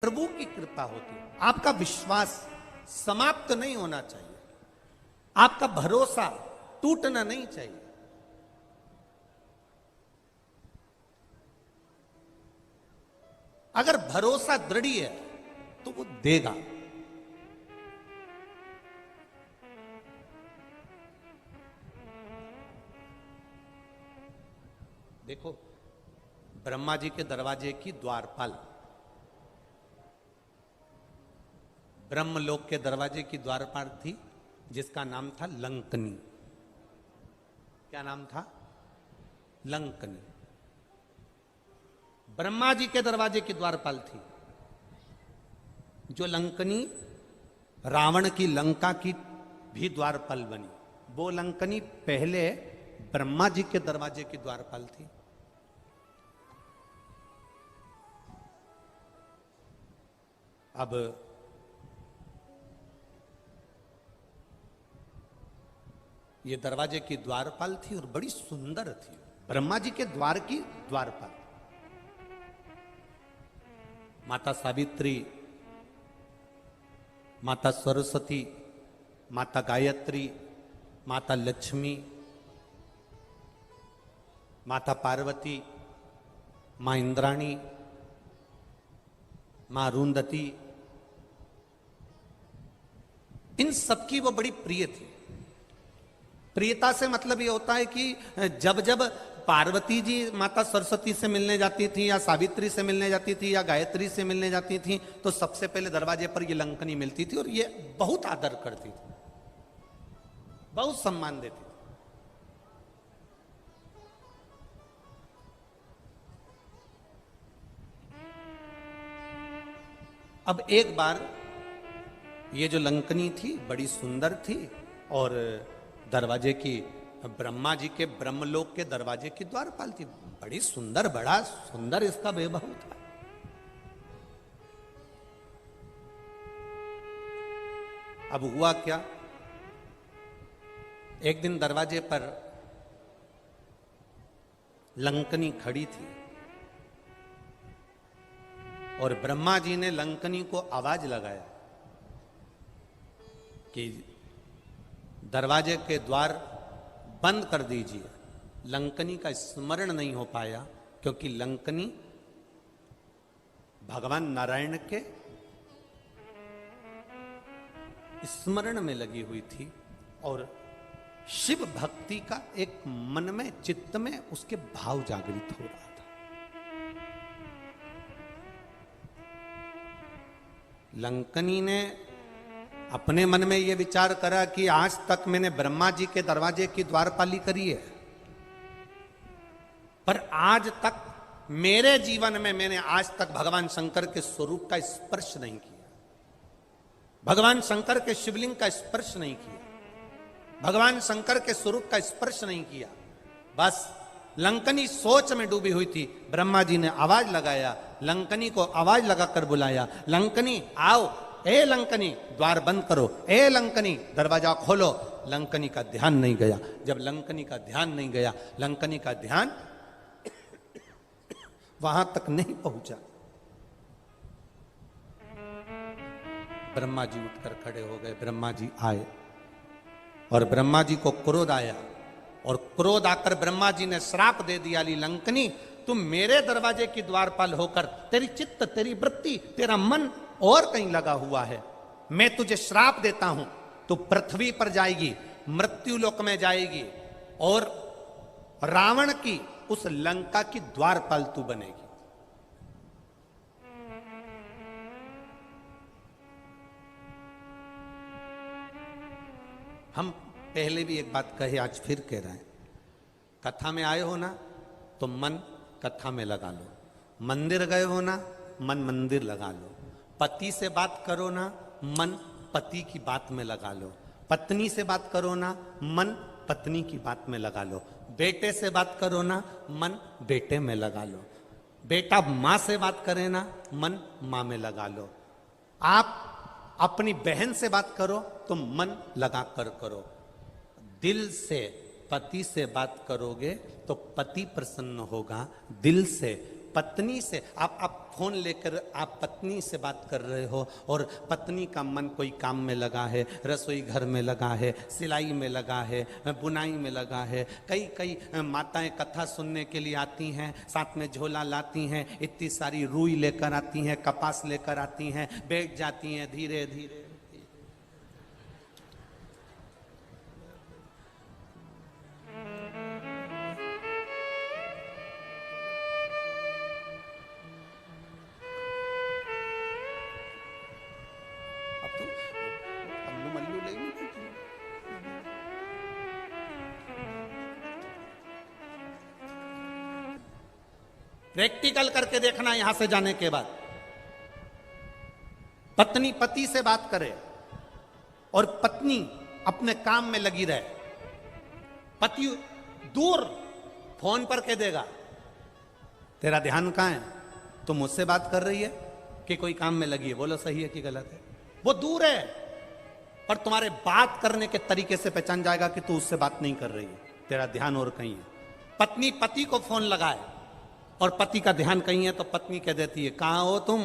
प्रभु की कृपा होती है। आपका विश्वास समाप्त नहीं होना चाहिए, आपका भरोसा टूटना नहीं चाहिए। अगर भरोसा दृढ़ है तो वो देगा। देखो, ब्रह्मा जी के दरवाजे की द्वारपाल, ब्रह्मलोक के दरवाजे की द्वारपाल थी जिसका नाम था लंकनी। क्या नाम था? लंकनी। ब्रह्मा जी के दरवाजे की द्वारपाल थी। जो लंकनी रावण की लंका की भी द्वारपाल बनी, वो लंकनी पहले ब्रह्मा जी के दरवाजे की द्वारपाल थी। अब ये दरवाजे की द्वारपाल थी और बड़ी सुंदर थी, ब्रह्मा जी के द्वार की द्वारपाल। माता सावित्री, माता सरस्वती, माता गायत्री, माता लक्ष्मी, माता पार्वती, मां इंद्राणी, मां अरुंधति, इन सबकी वो बड़ी प्रिय थी। प्रियता से मतलब ये होता है कि जब जब पार्वती जी माता सरस्वती से मिलने जाती थी या सावित्री से मिलने जाती थी या गायत्री से मिलने जाती थी तो सबसे पहले दरवाजे पर ये लंकनी मिलती थी और ये बहुत आदर करती थी, बहुत सम्मान देती थी। अब एक बार ये जो लंकनी थी बड़ी सुंदर थी और दरवाजे की, ब्रह्मा जी के ब्रह्मलोक के दरवाजे की द्वारपाल थी। बड़ी सुंदर, बड़ा सुंदर इसका वैभव था। अब हुआ क्या, एक दिन दरवाजे पर लंकनी खड़ी थी और ब्रह्मा जी ने लंकनी को आवाज लगाया कि दरवाजे के द्वार बंद कर दीजिए। लंकनी का स्मरण नहीं हो पाया क्योंकि लंकनी भगवान नारायण के स्मरण में लगी हुई थी और शिव भक्ति का एक मन में, चित्त में उसके भाव जागृत हो रहा था। लंकनी ने अपने मन में यह विचार करा कि आज तक मैंने ब्रह्मा जी के दरवाजे की द्वारपाली करी है, पर आज तक मेरे जीवन में मैंने आज तक भगवान शंकर के स्वरूप का स्पर्श नहीं किया, भगवान शंकर के शिवलिंग का स्पर्श नहीं किया, भगवान शंकर के स्वरूप का स्पर्श नहीं किया। बस लंकनी सोच में डूबी हुई थी। ब्रह्मा जी ने आवाज लगाया, लंकनी को आवाज लगाकर बुलाया, लंकनी आओ, ए लंकनी द्वार बंद करो, ए लंकनी दरवाजा खोलो। लंकनी का ध्यान नहीं गया। जब लंकनी का ध्यान नहीं गया, लंकनी का ध्यान वहां तक नहीं पहुंचा। ब्रह्मा जी उठकर खड़े हो गए। ब्रह्मा जी आए और ब्रह्मा जी को क्रोध आया और क्रोध आकर ब्रह्मा जी ने श्राप दे दिया, ली लंकनी तुम मेरे दरवाजे की द्वारपाल होकर तेरी चित्त, तेरी वृत्ति, तेरा मन और कहीं लगा हुआ है, मैं तुझे श्राप देता हूं, तू पृथ्वी पर जाएगी, मृत्यु लोक में जाएगी और रावण की उस लंका की द्वारपाल तू बनेगी। हम पहले भी एक बात कहे, आज फिर कह रहे हैं, कथा में आए हो ना तो मन कथा में लगा लो, मंदिर गए हो ना मन मंदिर लगा लो, पति से बात करो ना मन पति की बात में लगा लो, पत्नी से बात करो ना मन पत्नी की बात में लगा लो, बेटे से बात करो ना मन बेटे में लगा लो, बेटा माँ से बात करे ना मन माँ में लगा लो, आप अपनी बहन से बात करो तो मन लगा कर करो। दिल से पति से बात करोगे तो पति प्रसन्न होगा, दिल से पत्नी से आप फोन लेकर आप पत्नी से बात कर रहे हो और पत्नी का मन कोई काम में लगा है, रसोई घर में लगा है, सिलाई में लगा है, बुनाई में लगा है। कई माताएं कथा सुनने के लिए आती हैं, साथ में झोला लाती हैं, इतनी सारी रुई लेकर आती हैं, कपास लेकर आती हैं, बैठ जाती हैं धीरे धीरे। प्रैक्टिकल करके देखना यहां से जाने के बाद। पत्नी पति से बात करे और पत्नी अपने काम में लगी रहे, पति दूर फोन पर कह देगा तेरा ध्यान कहां है, तुम मुझसे बात कर रही है कि कोई काम में लगी है, बोलो सही है कि गलत है। वो दूर है पर तुम्हारे बात करने के तरीके से पहचान जाएगा कि तू उससे बात नहीं कर रही है, तेरा ध्यान और कहीं है। पत्नी पति को फोन लगाए और पति का ध्यान कहीं है तो पत्नी कह देती है कहां हो तुम,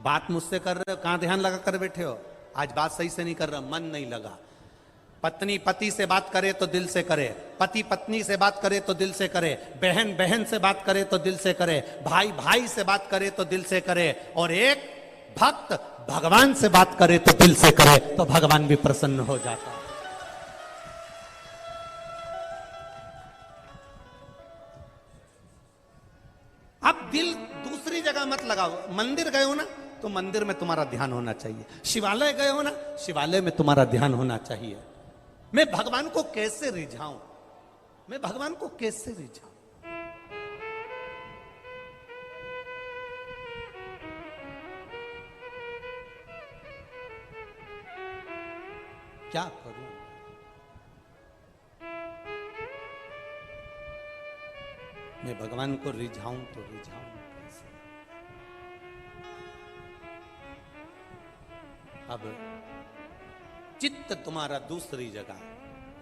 बात मुझसे कर रहे हो, कहां ध्यान लगा कर बैठे हो, आज बात सही से नहीं कर रहा, मन नहीं लगा। पत्नी पति से बात करे तो दिल से करे, पति पत्नी से बात करे तो दिल से करे, बहन बहन से बात करे तो दिल से करे, भाई भाई से बात करे तो दिल से करे, और एक भक्त भगवान से बात करे तो दिल से करे, तो भगवान भी प्रसन्न हो जाता है। अब दिल दूसरी जगह मत लगाओ। मंदिर गए हो ना तो मंदिर में तुम्हारा ध्यान होना चाहिए, शिवालय गए हो ना शिवालय में तुम्हारा ध्यान होना चाहिए। मैं भगवान को कैसे रिझाऊं, मैं भगवान को कैसे रिझाऊं, क्या करूं। मैं भगवान को रिझाऊं तो रिझाऊं कैसे। अब चित्त तुम्हारा दूसरी जगह,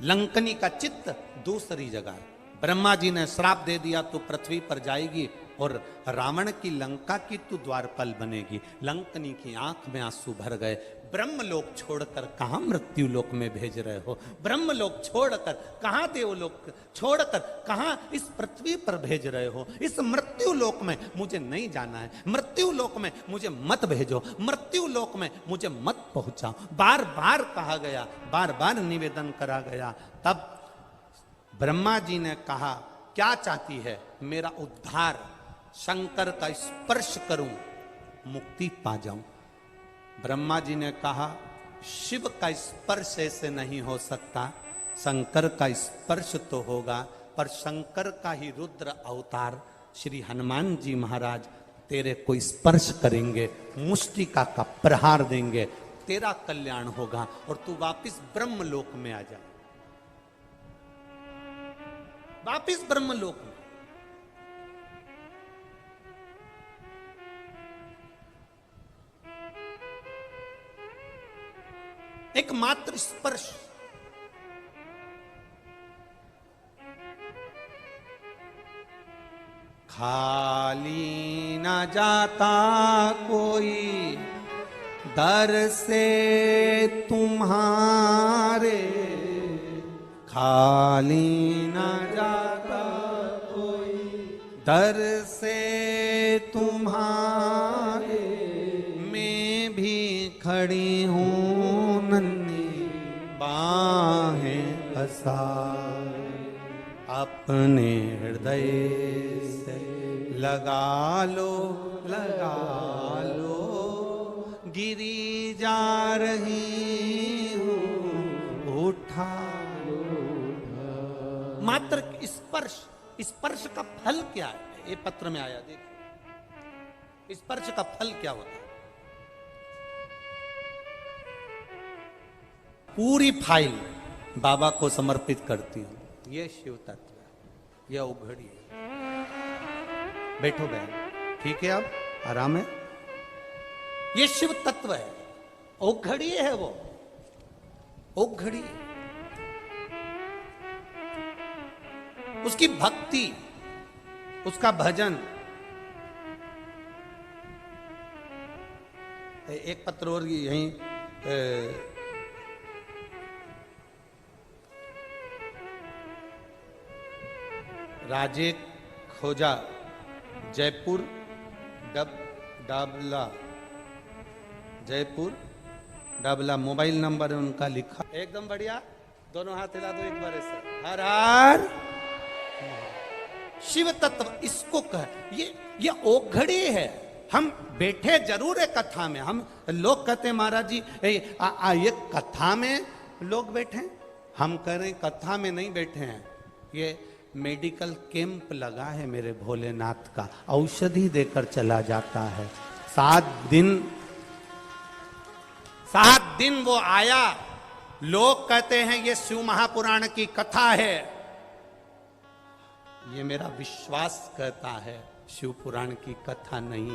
लंकनी का चित्त दूसरी जगह। ब्रह्मा जी ने श्राप दे दिया तो पृथ्वी पर जाएगी, और रावण की लंका की तू द्वारपाल बनेगी। लंकनी की आंख में आंसू भर गए। ब्रह्मलोक छोड़कर कहां मृत्यु लोक में भेज रहे हो, ब्रह्मलोक छोड़कर कहां देवलोक छोड़कर कहां इस पृथ्वी पर भेज रहे हो। इस मृत्यु लोक में मुझे नहीं जाना है, मृत्यु लोक में मुझे मत भेजो, मृत्यु लोक में मुझे मत पहुंचाओ। बार बार कहा गया, बार बार निवेदन करा गया। तब ब्रह्मा जी ने कहा क्या चाहती है, मेरा उद्धार, शंकर का स्पर्श करूं, मुक्ति पा जाऊं। ब्रह्मा जी ने कहा शिव का स्पर्श ऐसे नहीं हो सकता, शंकर का स्पर्श तो होगा, पर शंकर का ही रुद्र अवतार श्री हनुमान जी महाराज तेरे को स्पर्श करेंगे, मुष्टिका का प्रहार देंगे, तेरा कल्याण होगा और तू वापिस ब्रह्मलोक में आ जा, वापिस ब्रह्मलोक में। एकमात्र स्पर्श, खाली न जाता कोई दर से तुम्हारे, खाली न जाता कोई दर से तुम्हारे, मैं भी खड़ी हूँ नन्ही बाहें पसारे, अपने हृदय से लगा लो, लगा लो, गिरी जा रही हूँ उठा लो। मात्र स्पर्श, स्पर्श का फल क्या है, ये पत्र में आया, देखिए स्पर्श का फल क्या होता है। पूरी फाइल बाबा को समर्पित करती हूं। ये शिव तत्व है, यह उघड़ी है। बैठो बहन, ठीक है, अब आराम है। ये शिव तत्व है, उघड़ी है, वो उघड़ी है। उसकी भक्ति, उसका भजन, एक पत्र और यहीं राजेश खोजा, जयपुर डबला, जयपुर डबला, मोबाइल नंबर उनका लिखा, एकदम बढ़िया। दोनों हाथ हिला दो एक बार ऐसे, हर हर शिव तत्व इसको कह, ये ओघड़ी है। हम बैठे जरूर है कथा में, हम लोग कहते हैं महाराज जी ये कथा में लोग बैठे, हम कह रहे हैं कथा में नहीं बैठे हैं, ये मेडिकल कैंप लगा है मेरे भोलेनाथ का, औषधि देकर चला जाता है। 7 दिन वो आया, लोग कहते हैं ये शिव महापुराण की कथा है, ये मेरा विश्वास कहता है शिव पुराण की कथा नहीं।